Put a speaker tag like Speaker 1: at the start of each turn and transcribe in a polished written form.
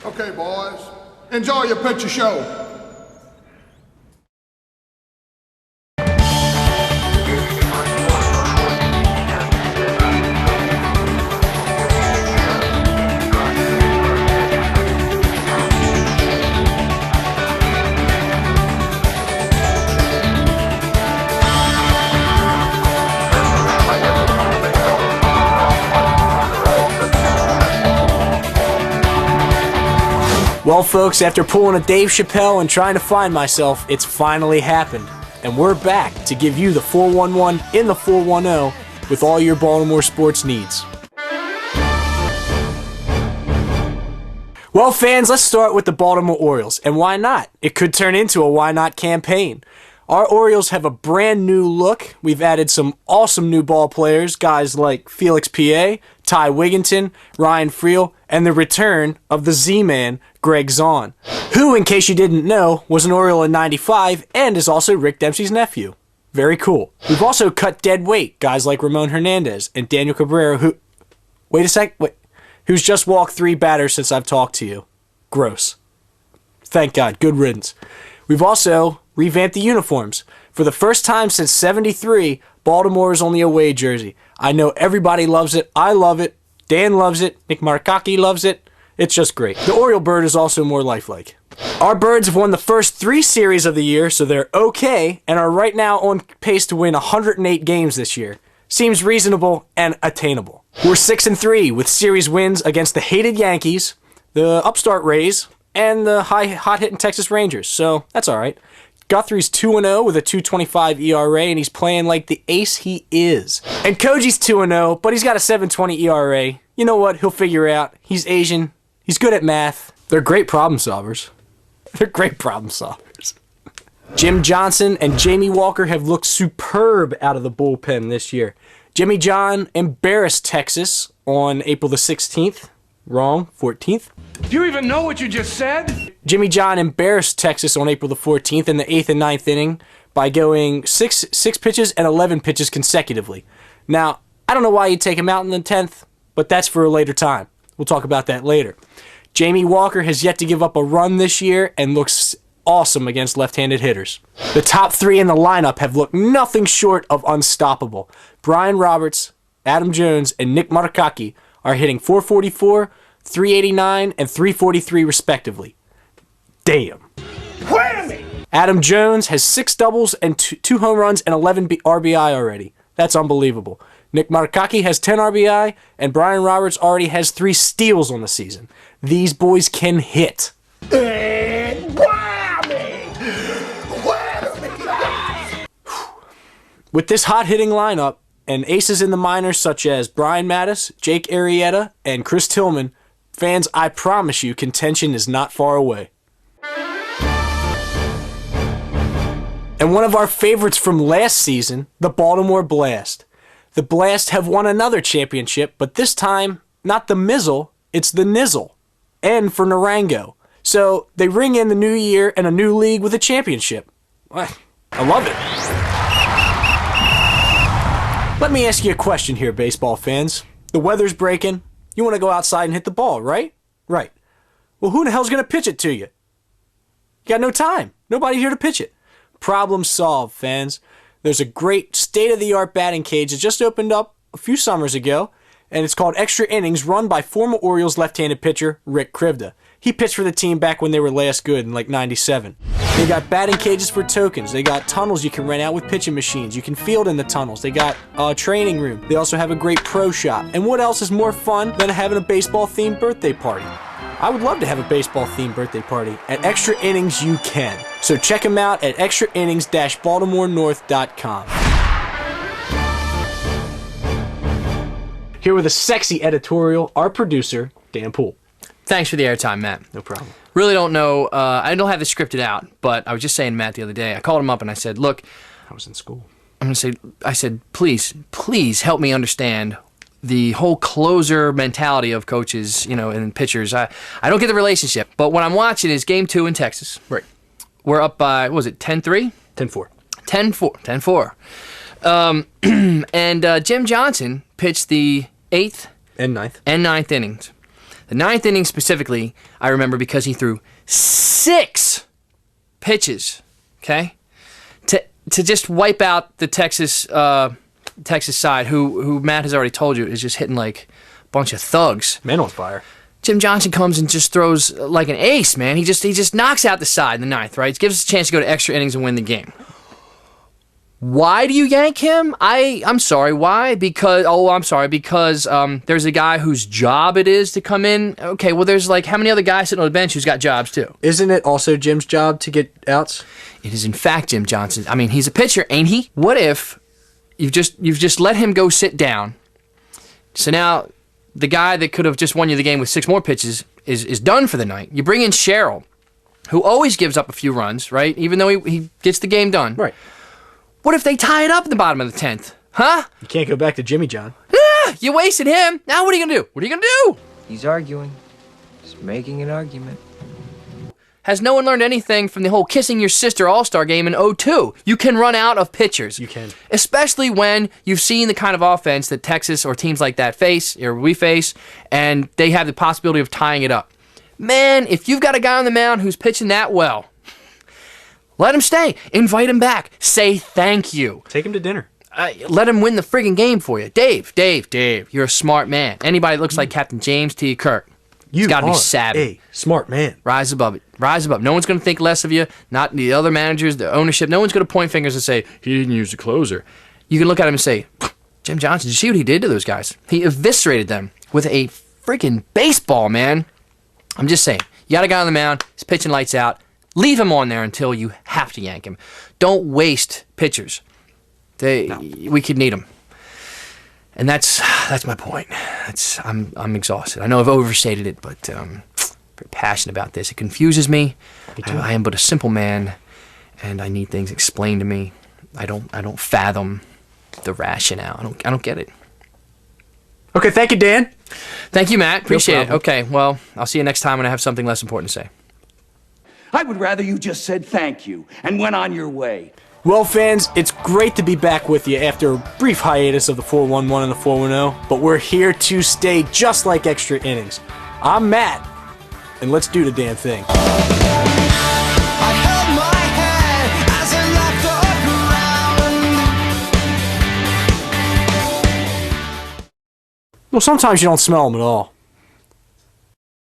Speaker 1: Okay, boys. Enjoy your picture show.
Speaker 2: Well, folks, after pulling a Dave Chappelle and trying to find myself, it's finally happened. And we're back to give you the 411 in the 410 with all your Baltimore sports needs. Well, fans, let's start with the Baltimore Orioles. And why not? It could turn into a why not campaign. Our Orioles have a brand new look. We've added some awesome new ball players, guys like Felix P.A., Ty Wigginton, Ryan Friel, and the return of the Z-Man, Greg Zahn, who, in case you didn't know, was an Oriole in '95 and is also Rick Dempsey's nephew. Very cool. We've also cut dead weight, guys like Ramon Hernandez and Daniel Cabrera, who's just walked 3 batters since I've talked to you. Gross. Thank God. Good riddance. We've also revamped the uniforms. For the first time since '73, Baltimore is on the away jersey. I know everybody loves it. I love it. Dan loves it. Nick Markaki loves it. It's just great. The Oriole bird is also more lifelike. Our birds have won the first 3 series of the year, so they're okay, and are right now on pace to win 108 games this year. Seems reasonable and attainable. We're 6-3 with series wins against the hated Yankees, the upstart Rays, and the hot-hitting Texas Rangers, so that's alright. Guthrie's 2-0 with a 2.25 ERA, and he's playing like the ace he is. And Koji's 2-0, but he's got a 7.20 ERA. You know what? He'll figure it out. He's Asian. He's good at math. They're great problem solvers. They're great problem solvers. Jim Johnson and Jamie Walker have looked superb out of the bullpen this year. Jimmy John embarrassed Texas on April the 16th. Wrong, 14th.
Speaker 3: Do you even know what you just said?
Speaker 2: Jimmy John embarrassed Texas on April the 14th in the 8th and 9th inning by going 6 pitches and 11 pitches consecutively. Now, I don't know why you take him out in the 10th, but that's for a later time. We'll talk about that later. Jamie Walker has yet to give up a run this year and looks awesome against left-handed hitters. The top 3 in the lineup have looked nothing short of unstoppable. Brian Roberts, Adam Jones, and Nick Markaki are hitting .444, .389, and .343 respectively. Damn.
Speaker 3: Whammy!
Speaker 2: Adam Jones has 6 doubles and 2 home runs and 11 RBI already. That's unbelievable. Nick Markaki has 10 RBI, and Brian Roberts already has 3 steals on the season. These boys can hit. With this hot-hitting lineup, and aces in the minors such as Brian Mattis, Jake Arrieta, and Chris Tillman, fans, I promise you, contention is not far away. And one of our favorites from last season, the Baltimore Blast. The Blast have won another championship, but this time, not the Mizzle, it's the Nizzle. N for Narango. So they ring in the new year and a new league with a championship. I love it. Let me ask you a question here, baseball fans. The weather's breaking. You want to go outside and hit the ball, right? Right. Well, who the hell's going to pitch it to you? You got no time. Nobody here to pitch it. Problem solved, fans. There's a great state-of-the-art batting cage that just opened up a few summers ago, and it's called Extra Innings, run by former Orioles left-handed pitcher Rick Krivda. He pitched for the team back when they were last good in like '97. They got batting cages for tokens. They got tunnels you can rent out with pitching machines. You can field in the tunnels. They got a training room. They also have a great pro shop. And what else is more fun than having a baseball-themed birthday party? I would love to have a baseball-themed birthday party. At Extra Innings, you can. So check them out at extrainnings-baltimorenorth.com. Here with a sexy editorial, our producer, Dan Poole.
Speaker 4: Thanks for the airtime, Matt.
Speaker 2: No problem.
Speaker 4: Really don't know, I don't have this scripted out, but I was just saying to Matt the other day, I called him up and I said, look,
Speaker 2: I was in school.
Speaker 4: I said, please help me understand the whole closer mentality of coaches, and pitchers. I don't get the relationship, but what I'm watching is Game 2 in Texas.
Speaker 2: Right.
Speaker 4: We're up by, what was it, 10-3?
Speaker 2: 10-4.
Speaker 4: 10-4. And Jim Johnson pitched the 8th
Speaker 2: and ninth
Speaker 4: innings. The ninth inning specifically, I remember because he threw 6 pitches, okay, to just wipe out the Texas side, who Matt has already told you is just hitting like a bunch of thugs.
Speaker 2: Man on fire.
Speaker 4: Jim Johnson comes and just throws like an ace, man. He just knocks out the side in the ninth, right? Gives us a chance to go to extra innings and win the game. Why do you yank him? I'm sorry. Why? Because there's a guy whose job it is to come in. Okay, well, there's like how many other guys sitting on the bench who's got jobs too?
Speaker 2: Isn't it also Jim's job to get outs?
Speaker 4: It is in fact Jim Johnson. I mean, he's a pitcher, ain't he? What if you've just let him go sit down? So now the guy that could have just won you the game with 6 more pitches is done for the night. You bring in Sherrill, who always gives up a few runs, right? Even though he gets the game done.
Speaker 2: Right.
Speaker 4: What if they tie it up in the bottom of the 10th? Huh?
Speaker 2: You can't go back to Jimmy John.
Speaker 4: You wasted him. Now what are you going to do? What are you going to do?
Speaker 5: He's arguing. He's making an argument.
Speaker 4: Has no one learned anything from the whole kissing your sister all-star game in '02? You can run out of pitchers.
Speaker 2: You can.
Speaker 4: Especially when you've seen the kind of offense that Texas or teams like that face, or we face, and they have the possibility of tying it up. Man, if you've got a guy on the mound who's pitching that well, let him stay. Invite him back. Say thank you.
Speaker 2: Take him to dinner.
Speaker 4: Let him win the friggin' game for you. Dave, you're a smart man. Anybody that looks like Captain James T. Kirk, he's got to be savvy.
Speaker 2: A smart man.
Speaker 4: Rise above it. Rise above. No one's going to think less of you. Not the other managers, the ownership. No one's going to point fingers and say, he didn't use the closer. You can look at him and say, Jim Johnson, did you see what he did to those guys? He eviscerated them with a freaking baseball, man. I'm just saying. You got a guy on the mound. He's pitching lights out. Leave him on there until you have to yank him. Don't waste pitchers. We could need them. And that's my point. I'm exhausted. I know I've overstated it, but I'm very passionate about this. It confuses me. I am but a simple man, and I need things explained to me. I don't fathom the rationale. I don't get it.
Speaker 2: Okay, thank you, Dan.
Speaker 4: Thank you, Matt. Appreciate it.
Speaker 2: problem.
Speaker 4: Okay, well, I'll see you next time when I have something less important to say.
Speaker 3: I would rather you just said thank you and went on your way.
Speaker 2: Well, fans, it's great to be back with you after a brief hiatus of the 411 and the 410, but we're here to stay just like Extra Innings. I'm Matt, and let's do the damn thing. Well, sometimes you don't smell them at all.